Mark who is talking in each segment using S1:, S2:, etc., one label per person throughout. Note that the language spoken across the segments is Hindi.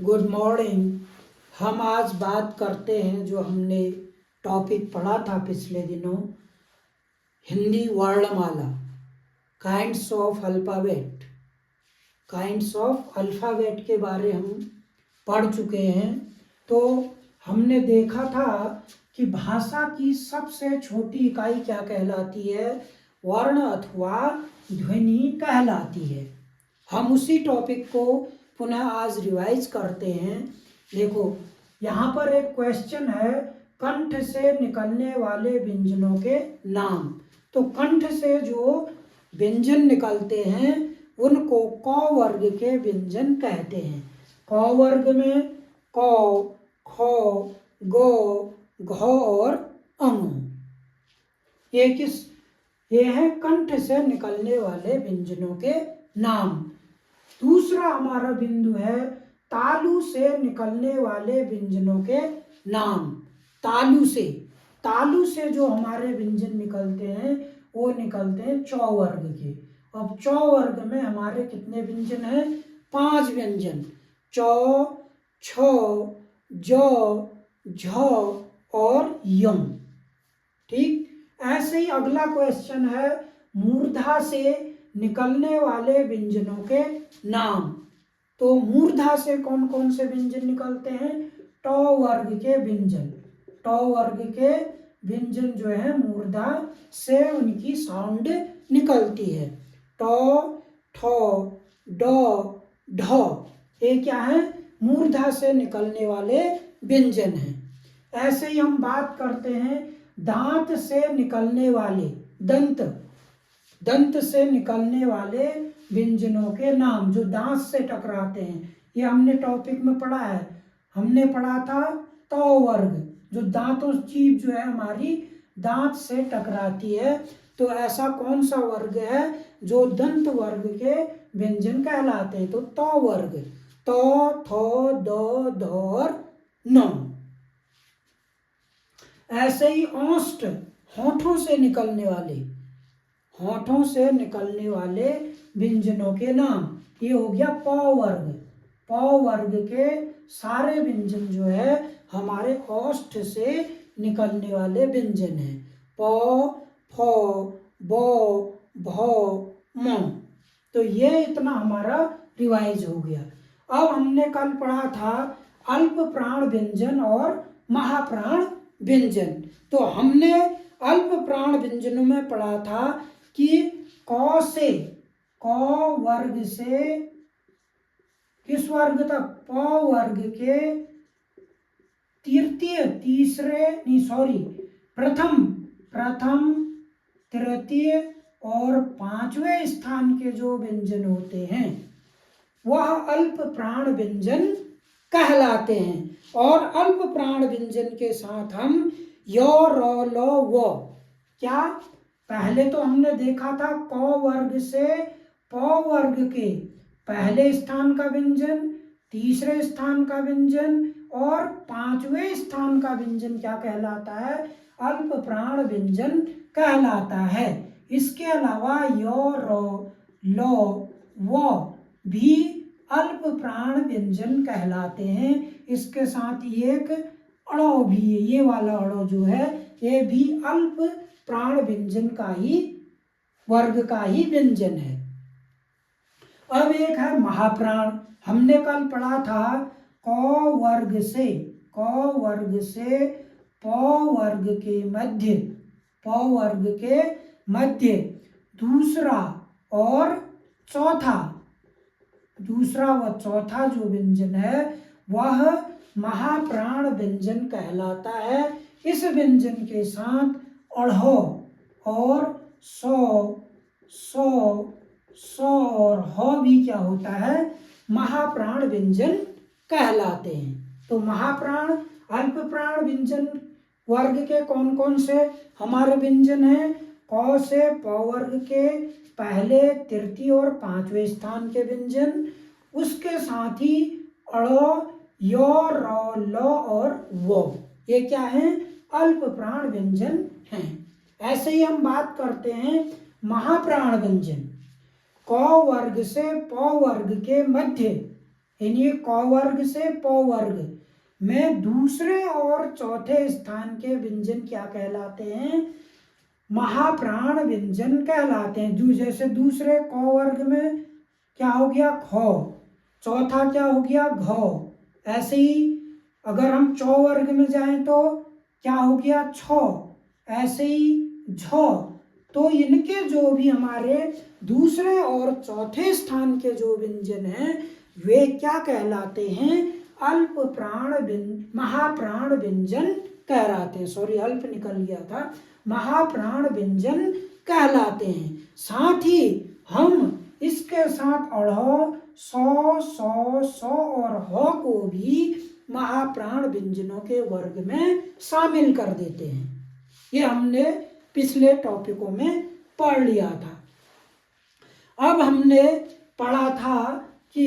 S1: Good morning. हम आज बात करते हैं जो हमने टॉपिक पढ़ा था पिछले दिनों, हिंदी वर्णमाला, kinds of alphabet. Kinds of alphabet के बारे हम पढ़ चुके हैं। तो हमने देखा था कि भाषा की सबसे छोटी इकाई क्या कहलाती है? वर्ण अथवा ध्वनि कहलाती है। हम उसी टॉपिक को पुनः आज रिवाइज करते हैं। देखो, यहाँ पर एक क्वेश्चन है, कंठ से निकलने वाले व्यंजनों के नाम। तो कंठ से जो व्यंजन निकलते हैं उनको क वर्ग के व्यंजन कहते हैं। क वर्ग में क, ख, ग, घ और अंग। ये है कंठ से निकलने वाले व्यंजनों के नाम। दूसरा हमारा बिंदु है तालु से निकलने वाले व्यंजनों के नाम। तालु से जो हमारे व्यंजन निकलते हैं वो निकलते हैं च वर्ग के। अब च वर्ग में हमारे कितने व्यंजन हैं? 5 व्यंजन, च, छ, ज, झ और यम। ठीक, ऐसे ही अगला क्वेश्चन है मूर्धा से निकलने वाले व्यंजनों के नाम। तो मूर्धा से कौन कौन से व्यंजन निकलते हैं? ट वर्ग के व्यंजन। ट वर्ग के व्यंजन जो है मूर्धा से उनकी साउंड निकलती है। ट, ठ, ड, ढ, ये क्या है? मूर्धा से निकलने वाले व्यंजन हैं। ऐसे ही हम बात करते हैं दांत से निकलने वाले, दंत से निकलने वाले व्यंजनों के नाम, जो दांत से टकराते हैं। ये हमने टॉपिक में पढ़ा है। हमने पढ़ा था त वर्ग, जो दांतों जीभ जो है हमारी दांत से टकराती है। तो ऐसा कौन सा वर्ग है जो दंत वर्ग के व्यंजन कहलाते हैं? तो त वर्ग, त, थ, द, ध और न। ऐसे ही औष्ठ, होठों से निकलने वाले व्यंजनों के नाम। ये हो गया प वर्ग। प वर्ग के सारे व्यंजन जो है हमारे औष्ठ से निकलने वाले व्यंजन हैं। प, फ, ब, भ, म। तो ये इतना हमारा रिवाइज हो गया। अब हमने कल पढ़ा था अल्प प्राण व्यंजन और महाप्राण व्यंजन। तो हमने अल्प प्राण व्यंजनों में पढ़ा था कि क वर्ग से किस वर्ग तक? प वर्ग के प्रथम, तृतीय और 5वें स्थान के जो व्यंजन होते हैं वह अल्प प्राण व्यंजन कहलाते हैं। और अल्प प्राण व्यंजन के साथ हम य, र, ल, व, क्या पहले तो हमने देखा था क वर्ग से प वर्ग के पहले स्थान का व्यंजन, तीसरे स्थान का व्यंजन और 5वें स्थान का व्यंजन क्या कहलाता है? अल्प प्राण व्यंजन कहलाता है। इसके अलावा य, र, ल, व भी अल्प प्राण व्यंजन कहलाते हैं। इसके साथ एक अड़ो भी है, ये वाला अड़ो जो है ये भी अल्प प्राण व्यंजन का ही वर्ग का ही व्यंजन है। अब एक है महाप्राण। हमने कल पढ़ा था क वर्ग से प वर्ग के मध्य दूसरा व चौथा जो व्यंजन है वह महाप्राण व्यंजन कहलाता है। इस व्यंजन के साथ अढ़ो और सौ और ह भी क्या होता है? महाप्राण व्यंजन कहलाते हैं। तो महाप्राण अल्प प्राण व्यंजन वर्ग के कौन कौन से हमारे व्यंजन हैं? क से प वर्ग के पहले, तृतीय और 5वें स्थान के व्यंजन। उसके साथ ही अड़, य, र, ल और व, ये क्या है? अल्प प्राण व्यंजन हैं। ऐसे ही हम बात करते हैं महाप्राण व्यंजन। क वर्ग से प वर्ग के मध्य यानी क वर्ग से प वर्ग में दूसरे और चौथे स्थान के व्यंजन क्या कहलाते हैं? महाप्राण व्यंजन कहलाते हैं। जैसे दूसरे क वर्ग में क्या हो गया? ख। चौथा क्या हो गया? घ। ऐसे ही अगर हम चौ वर्ग में जाएं तो क्या हो गया? छ। ऐसे ही झ। तो इनके जो भी हमारे दूसरे और चौथे स्थान के जो व्यंजन हैं वे क्या कहलाते हैं? अल्प प्राण महाप्राण व्यंजन कहलाते हैं। सॉरी, अल्प निकल गया था, महाप्राण व्यंजन कहलाते हैं। साथ ही हम इसके साथ अढ़, सौ, सौ, सौ और ह को भी महाप्राण व्यंजनों के वर्ग में शामिल कर देते हैं। ये हमने पिछले टॉपिकों में पढ़ लिया था। अब हमने पढ़ा था कि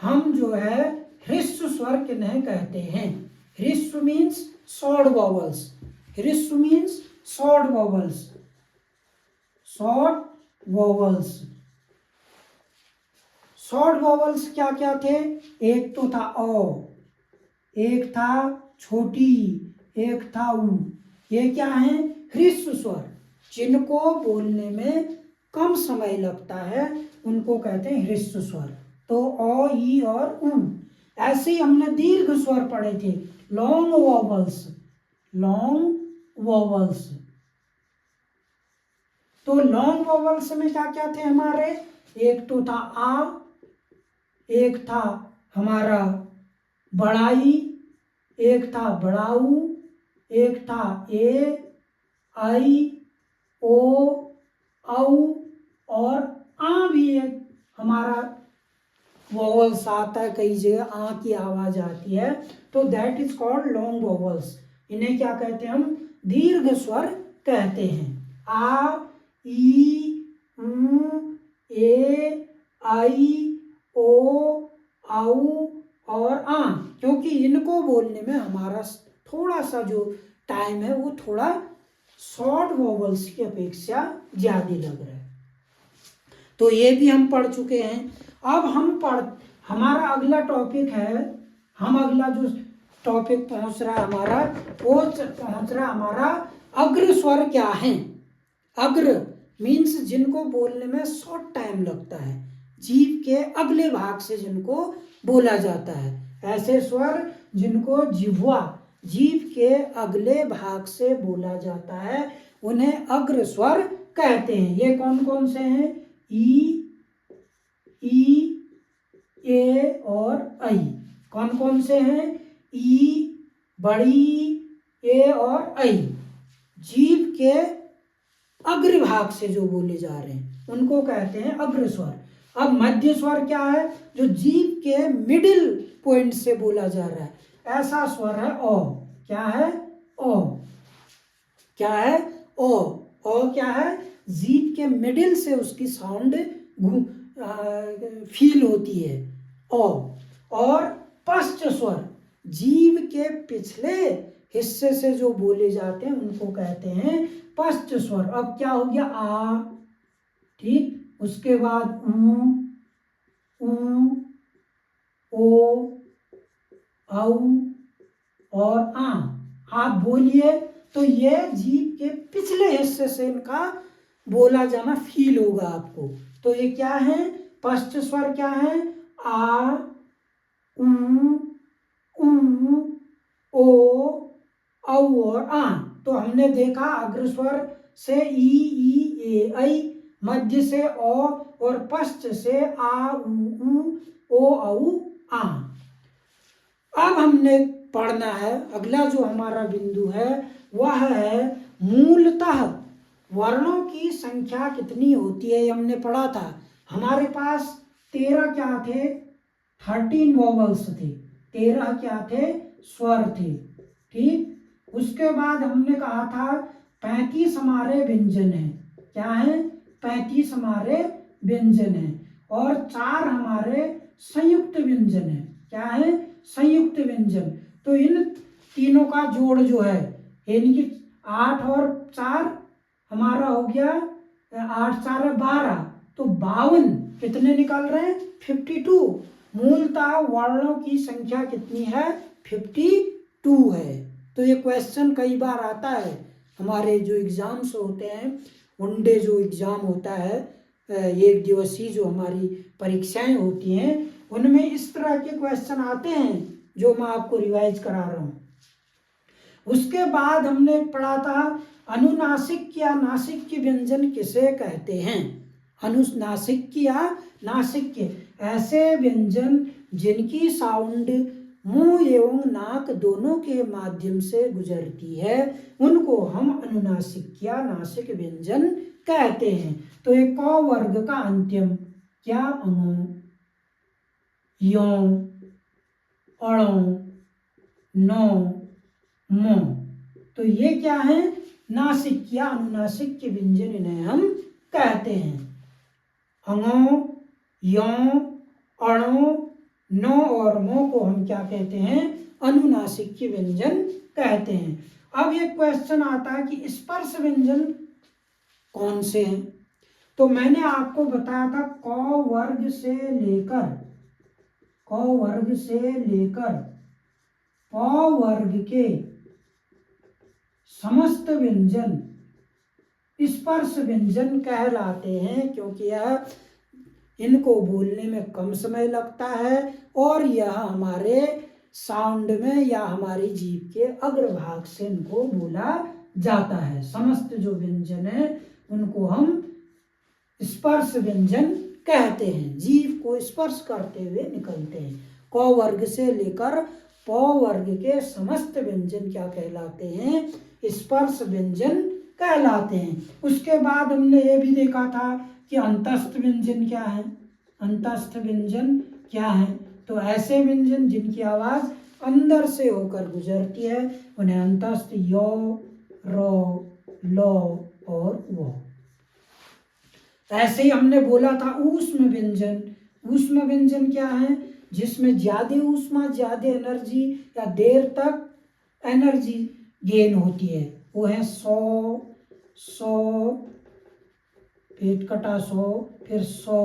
S1: हम जो है ह्रस्व स्वर किन्हें कहते हैं। ह्रस्व मीन्स शॉर्ट वॉवल्स। ह्रस्व means short vowels. Short vowels. Short vowels क्या क्या थे? एक तो था अ, एक था छोटी, एक था उ। ये क्या है? ह्रस्व स्वर, जिनको बोलने में कम समय लगता है उनको कहते हैं ह्रस्व स्वर। तो अ, ई और उ। ऐसे ही हमने दीर्घ स्वर पढ़े थे, लॉन्ग वॉवल्स। Long vowels. तो लॉन्ग वॉवल्स में क्या क्या थे हमारे? एक तो था आ, एक था हमारा बड़ाई, एक था बड़ाऊ, एक था ए, आई, ओ, औ और आ भी एक हमारा वॉवल्स आता है। कई जगह आ की आवाज आती है, तो that is called long vowels. इन्हें क्या कहते हैं? हम दीर्घ स्वर कहते हैं। आ, ई, उ, ए, आई, ओ, औ और आ, क्योंकि इनको बोलने में हमारा थोड़ा सा जो टाइम है वो थोड़ा शॉर्ट वॉवल्स की अपेक्षा ज्यादा लग रहा है। तो ये भी हम पढ़ चुके हैं। अब हमारा अगला टॉपिक है, हम अगला जो टॉपिक पहुंच रहा है हमारा, वो पहुंच रहा हमारा अग्र स्वर क्या है। अग्र मीन्स जिनको बोलने में शॉर्ट टाइम लगता है, जीभ के अगले भाग से जिनको बोला जाता है। ऐसे स्वर जिनको जिह्वा, जीभ के अगले भाग से बोला जाता है उन्हें अग्र स्वर कहते हैं। ये कौन कौन से हैं? ई, ए और आई। कौन कौन से हैं? ई, बड़ी, ए और आई। जीभ के अग्र भाग से जो बोले जा रहे हैं उनको कहते हैं अग्र स्वर। अब मध्य स्वर क्या है? जो जीभ के मिडिल पॉइंट से बोला जा रहा है, ऐसा स्वर है ओ। क्या है? ओ। क्या है? ओ। ओ क्या है? जीभ के मिडिल से उसकी साउंड फील होती है, ओ। और पश्च स्वर जीभ के पिछले हिस्से से जो बोले जाते हैं उनको कहते हैं पश्च स्वर। अब क्या हो गया? आ, ठीक, उसके बाद उ, ओ, औ और आ। आप बोलिए तो ये जीभ के पिछले हिस्से से इनका बोला जाना फील होगा आपको। तो ये क्या है? पश्च स्वर क्या है? आ, उ, ओ, औ और आ। तो हमने देखा अग्र स्वर से ई, ए, ऐ, मध्य से ओ और पश्च से आ, उ, ओ, औ, आ। अब हमने पढ़ना है अगला जो हमारा बिंदु है वह है मूलतः वर्णों की संख्या कितनी होती है। ये हमने पढ़ा था। हमारे पास 13 क्या थे? 13 वॉवल्स थे। 13 क्या थे? स्वर थे। ठीक, उसके बाद हमने कहा था 35 हमारे व्यंजन है। क्या है? 35 हमारे व्यंजन है और 4 हमारे संयुक्त व्यंजन है। क्या है? संयुक्त व्यंजन। तो इन तीनों का जोड़ जो है यानी कि 8 और 4 हमारा हो गया, 8 4 12, तो 52 कितने निकाल रहे हैं? 52। मूलतः वर्णों की संख्या कितनी है? 52 है। तो ये क्वेश्चन कई बार आता है हमारे जो एग्ज़ाम्स होते हैं, वनडे जो एग्ज़ाम होता है, एक दिवसीय जो हमारी परीक्षाएं होती हैं, उनमें इस तरह के क्वेश्चन आते हैं जो मैं आपको रिवाइज करा रहा हूँ। उसके बाद हमने पढ़ा था अनुनासिक या नासिक व्यंजन किसे कहते हैं। अनुनासिक या नासिक ऐसे व्यंजन जिनकी साउंड मुंह एवं नाक दोनों के माध्यम से गुजरती है, उनको हम अनुनासिक या नासिक व्यंजन कहते हैं। तो एक क वर्ग का अंत्यम क्या? अणु, यों, अणो, नो, मो। तो ये क्या है? नासिक या अनुनासिक के व्यंजन इन्हें हम कहते हैं। अंगो, यों, अणो, नो और मो को हम क्या कहते हैं? अनुनासिक के व्यंजन कहते हैं। अब एक क्वेश्चन आता है कि स्पर्श व्यंजन कौन से हैं? तो मैंने आपको बताया था क वर्ग से लेकर प वर्ग के समस्त व्यंजन स्पर्श व्यंजन कहलाते हैं, क्योंकि यह इनको बोलने में कम समय लगता है और यह हमारे साउंड में या हमारी जीभ के अग्रभाग से इनको बोला जाता है। समस्त जो व्यंजन है उनको हम स्पर्श व्यंजन कहते हैं, जीभ को स्पर्श करते हुए निकलते हैं। क वर्ग से लेकर प वर्ग के समस्त व्यंजन क्या कहलाते हैं? स्पर्श व्यंजन कहलाते हैं। उसके बाद हमने ये भी देखा था कि अंतस्थ व्यंजन क्या है। अंतस्थ व्यंजन क्या है? तो ऐसे व्यंजन जिनकी आवाज अंदर से होकर गुजरती है उन्हें अंतस्थ यो, रो, लो और वो। ऐसे ही हमने बोला था ऊष्म व्यंजन। ऊष्म व्यंजन क्या है? जिसमें ज्यादा ऊष्मा, ज्यादा एनर्जी या देर तक एनर्जी गेन होती है, वो है सौ, सौ, पेट कटा सौ, फिर सौ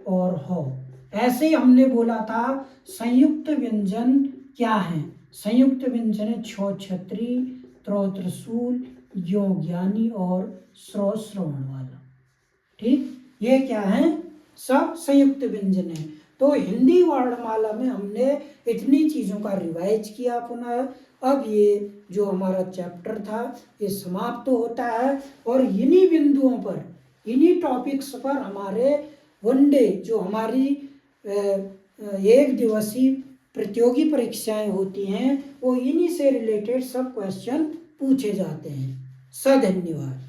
S1: और हो। ऐसे ही हमने बोला था संयुक्त व्यंजन क्या है? संयुक्त व्यंजन है छो छत्री, त्रो त्रिशूल, यो ज्ञानी और श्रो श्रवण वाला। ठीक, ये क्या है? सब संयुक्त व्यंजन है। तो हिंदी वर्णमाला में हमने इतनी चीजों का रिवाइज किया पुनः। अब ये जो हमारा चैप्टर था ये समाप्त होता है और इन्हीं बिंदुओं पर, इन्हीं टॉपिक्स पर हमारे वनडे जो हमारी एक दिवसीय प्रतियोगी परीक्षाएं होती हैं वो इन्हीं से रिलेटेड सब क्वेश्चन पूछे जाते हैं। सधन्यवाद।